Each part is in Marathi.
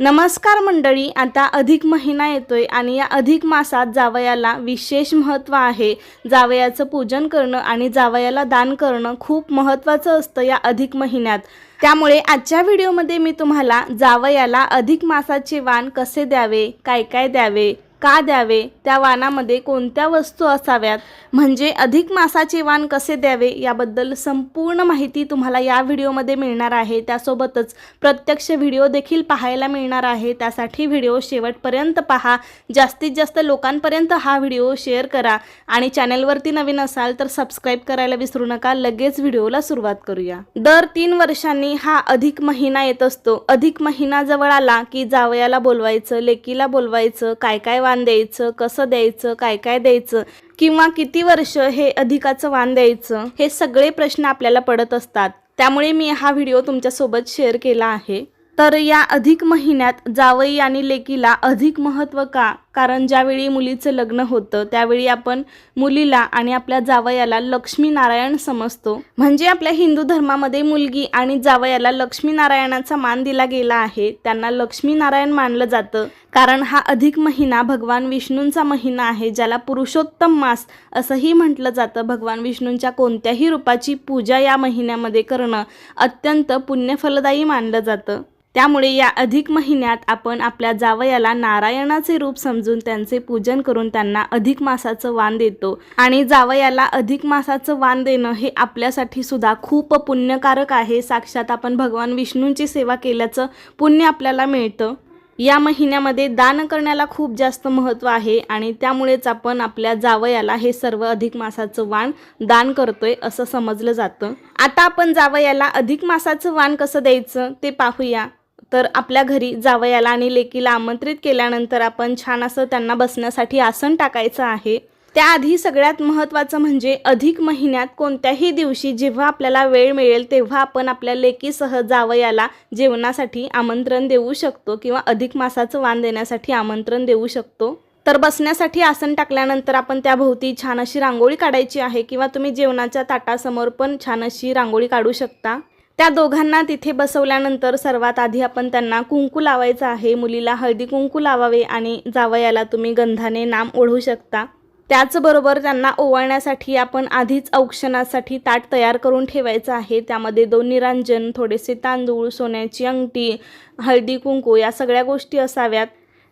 नमस्कार मंडळी, आता अधिक महिना येतोय आणि या अधिक मासात जावयाला विशेष महत्त्व आहे। जावयाचं पूजन करणं आणि जावयाला दान करणं खूप महत्त्वाचं असतं या अधिक महिन्यात। त्यामुळे आजच्या व्हिडिओमध्ये मी तुम्हाला जावयाला अधिक मासाचे वाण कसे द्यावे, काय काय द्यावे, का द्यावे, त्या वाणामध्ये कोणत्या वस्तू असाव्यात, म्हणजे अधिक मासाचे वाण कसे द्यावे याबद्दल संपूर्ण माहिती तुम्हाला या व्हिडिओमध्ये मिळणार आहे। त्यासोबतच प्रत्यक्ष व्हिडिओ देखील पाहायला मिळणार आहे। त्यासाठी व्हिडिओ शेवटपर्यंत पहा, जास्तीत जास्त लोकांपर्यंत हा व्हिडिओ शेअर करा आणि चॅनलवरती नवीन असाल तर सबस्क्राइब करायला विसरू नका। लगेच व्हिडिओला सुरुवात करूया। दर 3 वर्षांनी हा अधिक महिना येत असतो। अधिक महिना जवळ आला की जावयाला बोलवायचं, लेकीला बोलवायचं, काय काय वाण द्यायचं, कसं द्यायचं, काय काय द्यायचं किंवा किती वर्ष हे अधिकाचं वाण द्यायचं, हे सगळे प्रश्न आपल्याला पडत असतात। त्यामुळे मी हा व्हिडिओ तुमच्यासोबत शेअर केला आहे। तर या अधिक महिन्यात जावई आणि लेकीला अधिक महत्त्व का? कारण ज्यावेळी मुलीचं लग्न होतं त्यावेळी आपण मुलीला आणि आपल्या जावयाला लक्ष्मी नारायण समजतो। म्हणजे आपल्या हिंदू धर्मामध्ये मुलगी आणि जावयाला लक्ष्मी नारायणाचा मान दिला गेला आहे। त्यांना लक्ष्मी नारायण मानलं जातं कारण हा अधिक महिना भगवान विष्णूंचा महिना आहे, ज्याला पुरुषोत्तम मास असंही म्हटलं जातं। भगवान विष्णूंच्या कोणत्याही रूपाची पूजा या महिन्यामध्ये करणं अत्यंत पुण्यफलदायी मानलं जातं। त्यामुळे या अधिक महिन्यात आपण आपल्या जावयाला नारायणाचे रूप समजून त्यांचे पूजन करून त्यांना अधिक मासाचं वाण देतो आणि जावयाला अधिक मासाचं वाण देणं हे आपल्यासाठी सुद्धा खूप पुण्यकारक आहे। साक्षात आपण भगवान विष्णूंची सेवा केल्याचं पुण्य आपल्याला मिळतं। या महिन्यामध्ये दान करण्याला खूप जास्त महत्त्व आहे आणि त्यामुळेच आपण आपल्या जावयाला हे सर्व अधिक मासाचं वाण दान करतोय असं समजलं जातं। आता आपण जावयाला अधिक मासाचं वाण कसं द्यायचं ते पाहूया। तर आपल्या घरी जावयाला आणि लेकीला आमंत्रित केल्यानंतर आपण छान असं त्यांना बसण्यासाठी आसन टाकायचं आहे। त्याआधी सगळ्यात महत्त्वाचं म्हणजे अधिक महिन्यात कोणत्याही दिवशी जेव्हा आपल्याला वेळ मिळेल तेव्हा आपण आपल्या लेकीसह जावयाला जेवणासाठी आमंत्रण देऊ शकतो किंवा अधिक मासाचं वाण देण्यासाठी आमंत्रण देऊ शकतो। तर बसण्यासाठी आसन टाकल्यानंतर आपण त्याभोवती छान अशी रांगोळी काढायची आहे किंवा तुम्ही जेवणाच्या ताटासमोर पण छान अशी रांगोळी काढू शकता। त्या दोघांना तिथे बसवल्यानंतर सर्वात आधी आपण त्यांना कुंकू लावायचं आहे। मुलीला हळदी कुंकू लावावे आणि जावयाला तुम्ही गंधाने नाम ओढू शकता। त्याचबरोबर त्यांना ओवाळण्यासाठी आपण आधीच औक्षणासाठी ताट तयार करून ठेवायचं आहे। त्यामध्ये 2 निरांजन, थोडेसे तांदूळ, सोन्याची अंगठी, हळदी कुंकू या सगळ्या गोष्टी असाव्यात।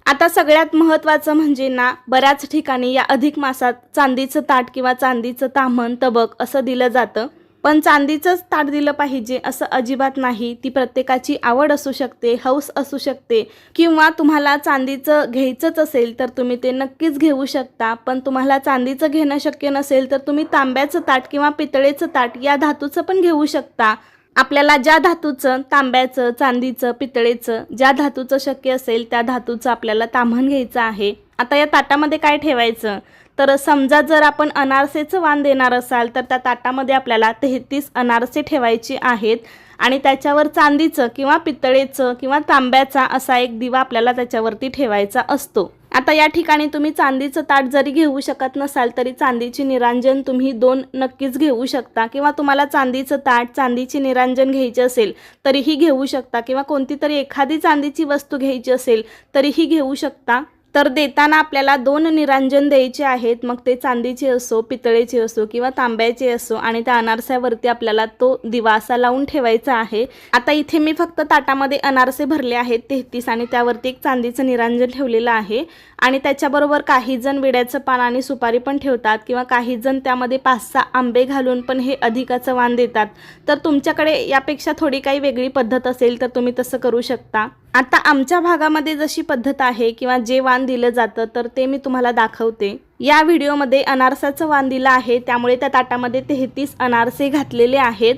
आता सगळ्यात महत्त्वाचं म्हणजे ना, बऱ्याच ठिकाणी या अधिक मासात चांदीचं ताट किंवा चांदीचं ताम्हण, तबक असं दिलं जातं, पण चांदीचंच ताट दिलं पाहिजे असं अजिबात नाही। ती प्रत्येकाची आवड असू शकते, हौस असू शकते, किंवा तुम्हाला चांदीचं घ्यायचंच असेल तर तुम्ही ते नक्कीच घेऊ शकता। पण तुम्हाला चांदीचं घेणं शक्य नसेल तर तुम्ही तांब्याचं ताट किंवा पितळेचं ताट या धातूचं पण घेऊ शकता। आपल्याला ज्या धातूचं, तांब्याचं, चांदीचं, पितळेचं, ज्या धातूचं शक्य असेल त्या धातूचं आपल्याला ताम्हण घ्यायचं आहे। आता या ताटामध्ये काय ठेवायचं, तर समजा जर आपण अनारसेचं वाण देणार असाल तर त्या ताटामध्ये आपल्याला 33 अनारसे ठेवायचे आहेत आणि त्याच्यावर चांदीचं किंवा पितळेचं किंवा तांब्याचा असा एक दिवा आपल्याला त्याच्यावरती ठेवायचा असतो। आता या ठिकाणी तुम्ही चांदीचं ताट जरी घेऊ शकत नसाल तरी चांदीची निरांजन तुम्ही 2 नक्कीच घेऊ शकता, किंवा तुम्हाला चांदीचं ताट, चांदीची निरांजन घ्यायची असेल तरीही घेऊ शकता, किंवा कोणती तरी एखादी चांदीची वस्तू घ्यायची असेल तरीही घेऊ शकता। तर देताना आपल्याला 2 निरांजन द्यायचे आहेत, मग ते चांदीचे असो, पितळेचे असो किंवा तांब्याचे असो, आणि त्या अनारस्यावरती आपल्याला तो दिवा असा लावून ठेवायचा आहे। आता इथे मी फक्त ताटामध्ये अनारसे भरले आहेत 33 आणि त्यावरती एक चांदीचं निरांजन ठेवलेलं आहे आणि त्याच्याबरोबर काही जण विड्याचं पान आणि सुपारी पण ठेवतात, किंवा काही जण त्यामध्ये 5-6 आंबे घालून पण हे अधिकाचं वाण देतात। तर तुमच्याकडे यापेक्षा थोडी काही वेगळी पद्धत असेल तर तुम्ही तसं करू शकता। आता आमच्या भागामध्ये जशी पद्धत आहे किंवा जे वाण दिलं जातं तर ते मी तुम्हाला दाखवते। या व्हिडिओमध्ये अनारसाचं वाण दिलं आहे, त्यामुळे त्या ताटामध्ये 33 अनारसे घातलेले आहेत।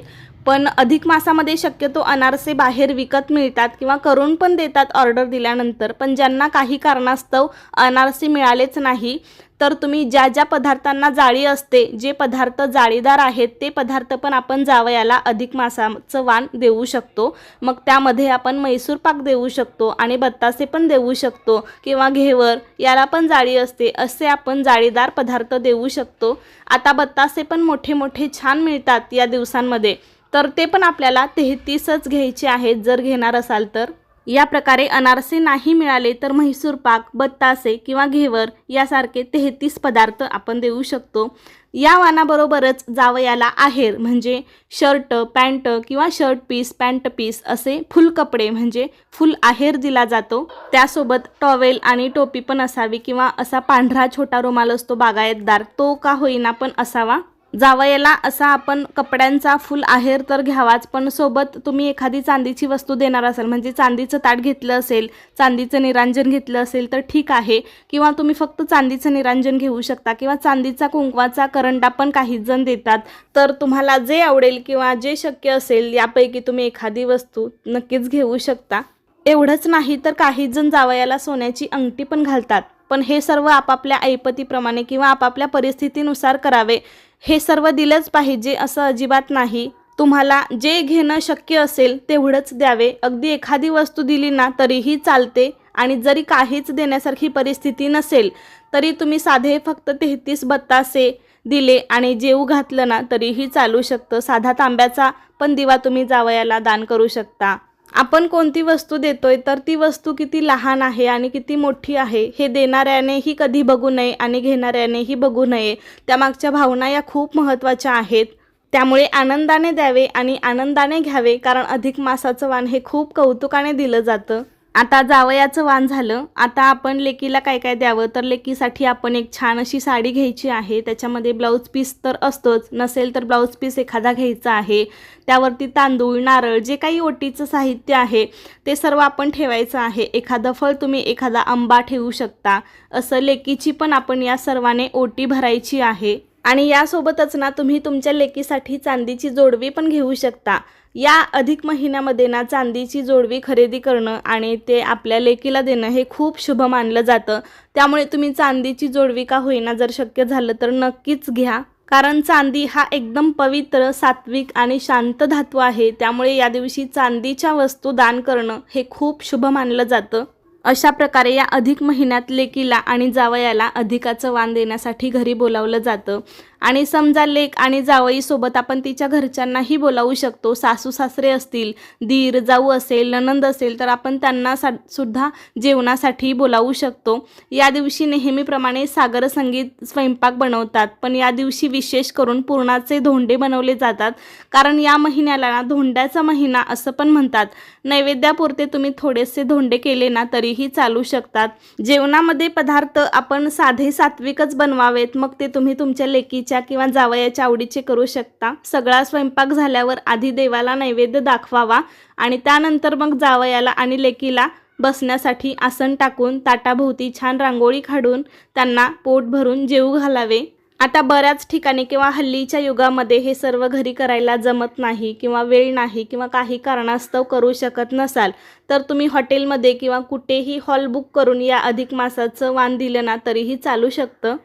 पण अधिक मासामध्ये शक्यतो अनारसे बाहेर विकत मिळतात किंवा करून पण देतात ऑर्डर दिल्यानंतर। पण ज्यांना काही कारणास्तव अनारसे मिळालेच नाही तर तुम्ही ज्या ज्या पदार्थांना जाळी असते, जे पदार्थ जाळीदार आहेत ते पदार्थ पण आपण जावयाला अधिक मासाचं वाण देऊ शकतो। मग त्यामध्ये आपण मैसूर पाक देऊ शकतो आणि बत्तासे पण देऊ शकतो, किंवा घेवर याला पण जाळी असते, असे आपण जाळीदार पदार्थ देऊ शकतो। आता बत्तासे पण मोठे मोठे छान मिळतात या दिवसांमध्ये, तर ते पण आपल्याला 33च घ्यायचे आहेत जर घेणार असाल तर। या प्रकारे अनारसे नाही मिळाले तर म्हैसूर पाक, बत्तासे किंवा घेवर यासारखे 33 पदार्थ आपण देऊ शकतो. या वाणाबरोबरच जावयाला आहेर म्हणजे शर्ट, पॅन्ट किंवा शर्ट पीस, पॅन्ट पीस असे फुल कपडे म्हणजे फुल आहेर दिला जातो. त्यासोबत टॉवेल आणि टोपी पण असावी किंवा असा पांढरा छोटा रुमाल असतो बागायतदार, तो का होईना पण असावा. जावयाला असा आपण कपड्यांचा फुल आहेर तर घ्यावाच, पण सोबत तुम्ही एखादी चांदीची वस्तू देणार असाल म्हणजे चांदीचं ताट घेतलं असेल, चांदीचं निरांजन घेतलं असेल तर ठीक आहे, किंवा तुम्ही फक्त चांदीचं निरांजन घेऊ शकता किंवा चांदीचा कुंकवाचा करंडा पण काही जण देतात. तर तुम्हाला जे आवडेल किंवा जे शक्य असेल यापैकी तुम्ही एखादी वस्तू नक्कीच घेऊ शकता. एवढंच नाही तर काही जण जावयाला सोन्याची अंगठी पण घालतात, पण हे सर्व आपापल्या ऐपतीप्रमाणे किंवा आपापल्या परिस्थितीनुसार करावे. हे सर्व दिलंच पाहिजे असं अजिबात नाही. तुम्हाला जे घेणं शक्य असेल तेवढंच द्यावे. अगदी एखादी वस्तू दिली ना तरीही चालते, आणि जरी काहीच देण्यासारखी परिस्थिती नसेल तरी तुम्ही साधे फक्त 33 बत्तासे दिले आणि जेवू घातलं ना तरीही चालू शकतं. साधा तांब्याचा पण दिवा तुम्ही जावयाला दान करू शकता. आपण कोणती वस्तू देतोय तर ती वस्तू किती लहान आहे आणि किती मोठी आहे हे देणाऱ्यानेही कधी बघू नये आणि घेणाऱ्यानेही बघू नये. त्यामागच्या भावना या खूप महत्त्वाच्या आहेत. त्यामुळे आनंदाने द्यावे आणि आनंदाने घ्यावे, कारण अधिक मासाचं वाण हे खूप कौतुकाने दिलं जातं. आता जावयाचं वाण झालं. आता आपण लेकीला काय काय द्यावं, तर लेकीसाठी आपण एक छान अशी साडी घ्यायची आहे. त्याच्यामध्ये ब्लाऊज पीस तर असतोच, नसेल तर ब्लाऊज पीस एखादा घ्यायचा आहे. त्यावरती तांदूळ, नारळ, जे काही ओटीचं साहित्य आहे ते सर्व आपण ठेवायचं आहे. एखादं फळ, तुम्ही एखादा आंबा ठेवू शकता. असं लेकीची पण आपण या सर्वाने ओटी भरायची आहे. आणि यासोबतच ना तुम्ही तुमच्या लेकीसाठी चांदीची जोडवी पण घेऊ शकता. या अधिक महिन्यामध्ये ना चांदीची जोडवी खरेदी करणं आणि ते आपल्या लेकीला देणं हे खूप शुभ मानलं जातं. त्यामुळे तुम्ही चांदीची जोडवी का होईना जर शक्य झालं तर नक्कीच घ्या, कारण चांदी हा एकदम पवित्र, सात्विक आणि शांत धातू आहे. त्यामुळे या दिवशी चांदीच्या वस्तू दान करणं हे खूप शुभ मानलं जातं. अशा प्रकारे या अधिक महिन्यात लेकीला आणि जावयाला अधिकाचं वाण देण्यासाठी घरी बोलावलं जातं. आणि समजा लेक आणि जावईसोबत आपण तिच्या घरच्यांनाही बोलावू शकतो. सासू सासरे असतील, दीर जाऊ असेल, नणंद असेल तर आपण त्यांना सुद्धा जेवणासाठी बोलावू शकतो. या दिवशी नेहमीप्रमाणे सागर संगीत स्वयंपाक बनवतात, पण या दिवशी विशेष करून पुरणाचे धोंडे बनवले जातात, कारण या महिन्याला ना धोंड्याचा महिना असं पण म्हणतात. नैवेद्यापुरते तुम्ही थोडेसे धोंडे केले ना तरीही चालू शकतात. जेवणामध्ये पदार्थ आपण साधे सात्विकच बनवावेत, मग ते तुम्ही तुमच्या लेकीच्या किंवा जावयाच्या आवडीचे करू शकता. सगळा स्वयंपाक झाल्यावर आधी देवाला नैवेद्य दाखवावा आणि त्यानंतर मग जावयाला आणि लेकीला बसण्यासाठी आसन टाकून ताटाभोवती छान रांगोळी काढून त्यांना पोट भरून जेवू घालावे. आता बऱ्याच ठिकाणी किंवा हल्लीच्या युगामध्ये हे सर्व घरी करायला जमत नाही किंवा वेळ नाही किंवा काही कारणास्तव करू शकत नसाल तर तुम्ही हॉटेलमध्ये किंवा कुठेही हॉल बुक करून या अधिक मासाचं वाण दिलं ना तरीही चालू शकतं.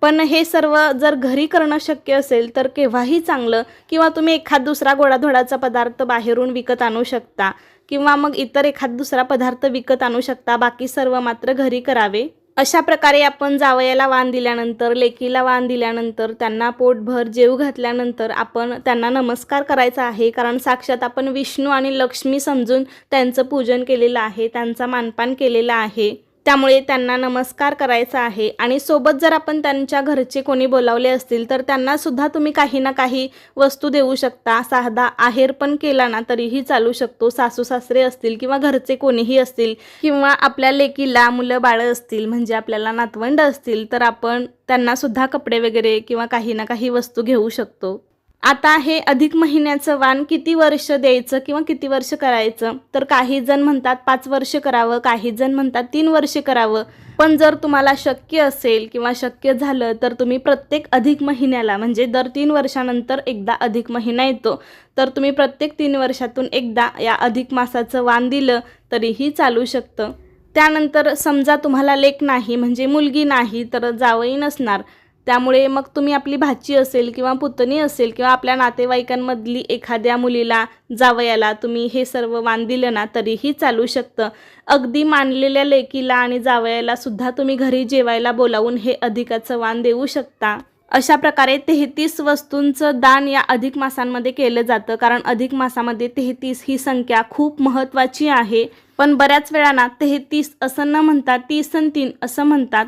पण हे सर्व जर घरी करणं शक्य असेल तर केव्हाही चांगलं, किंवा तुम्ही एखाद दुसरा गोडाधोडाचा पदार्थ बाहेरून विकत आणू शकता किंवा मग इतर एखाद दुसरा पदार्थ विकत आणू शकता. बाकी सर्व मात्र घरी करावे. अशा प्रकारे आपण जावयाला वाण दिल्यानंतर, लेकीला वाण दिल्यानंतर, त्यांना पोटभर जेवू घातल्यानंतर आपण त्यांना नमस्कार करायचा आहे, कारण साक्षात आपण विष्णू आणि लक्ष्मी समजून त्यांचं पूजन केलेलं आहे, त्यांचा मानपान केलेला आहे. त्यामुळे त्यांना नमस्कार करायचा आहे. आणि सोबत जर आपण त्यांच्या घरचे कोणी बोलावले असतील तर त्यांना सुद्धा तुम्ही काही ना काही वस्तू देऊ शकता. साधा आहेर पण केला ना तरीही चालू शकतो. सासू सासरे असतील किंवा घरचे कोणीही असतील किंवा आपल्या लेकीला मुलं बाळं असतील म्हणजे आपल्याला नातवंड असतील तर आपण त्यांना सुद्धा कपडे वगैरे किंवा काही ना काही वस्तू घेऊ शकतो. आता हे अधिक महिन्याचं वाण किती वर्ष द्यायचं किंवा किती वर्ष करायचं, तर काही जण म्हणतात 5 वर्ष करावं, काही जण म्हणतात 3 वर्ष करावं. पण जर तुम्हाला शक्य असेल किंवा शक्य झालं तर तुम्ही प्रत्येक अधिक महिन्याला म्हणजे दर 3 वर्षानंतर एकदा अधिक महिना येतो, तर तुम्ही प्रत्येक 3 वर्षातून एकदा या अधिक मासाचं वाण दिलं तरीही चालू शकतं. त्यानंतर समजा तुम्हाला लेक नाही म्हणजे मुलगी नाही तर जावई नसणार, त्यामुळे मग तुम्ही आपली भाची असेल किंवा पुतणी असेल किंवा आपल्या नातेवाईकांमधली एखाद्या मुलीला, जावयाला तुम्ही हे सर्व वाण दिलं ना तरीही चालू शकतं. अगदी मानलेल्या लेकीला आणि जावयाला सुद्धा तुम्ही घरी जेवायला बोलावून हे अधिकाचं वाण देऊ शकता. अशा प्रकारे 33 वस्तूंचं दान या अधिक मासांमध्ये केलं जातं, कारण अधिक मासामध्ये 33 ही संख्या खूप महत्त्वाची आहे. पण बऱ्याच वेळाना 33 असं न म्हणता 30 आणि 3 असं म्हणतात.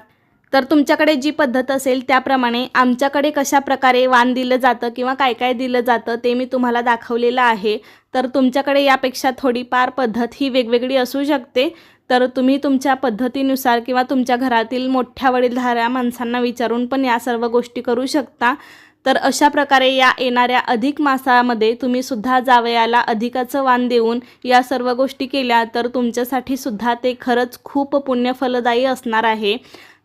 तर तुमच्याकडे जी पद्धत असेल त्याप्रमाणे आमच्याकडे कशा प्रकारे वाण दिलं जातं किंवा काय काय दिलं जातं ते मी तुम्हाला दाखवलेलं आहे. तर तुमच्याकडे यापेक्षा थोडीफार पद्धत ही वेगवेगळी असू शकते. तर तुम्ही तुमच्या पद्धतीनुसार किंवा तुमच्या घरातील मोठ्या वडीलधाऱ्या माणसांना विचारून पण या सर्व गोष्टी करू शकता. तर अशा प्रकारे या येणाऱ्या अधिक मासामध्ये तुम्ही सुद्धा जावयाला अधिकाचं वाण देऊन या सर्व गोष्टी केल्या तर तुमच्यासाठी सुद्धा ते खरंच खूप पुण्यफलदायी असणार आहे.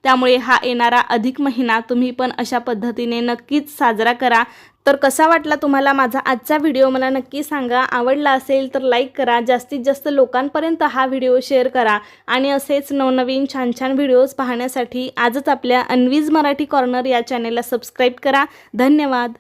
त्यामुळे हा येणारा अधिक महिना तुम्ही पण अशा पद्धतीने नक्कीच साजरा करा. तर कसा वाटला तुम्हाला माझा आजचा व्हिडिओ मला नक्की सांगा. आवडला असेल तर लाईक करा, जास्तीत जास्त लोकांपर्यंत हा व्हिडिओ शेअर करा आणि असेच नवनवीन छान छान व्हिडिओज पाहण्यासाठी आजच आपल्या अन्वीज मराठी कॉर्नर या चॅनेलला सबस्क्राईब करा. धन्यवाद.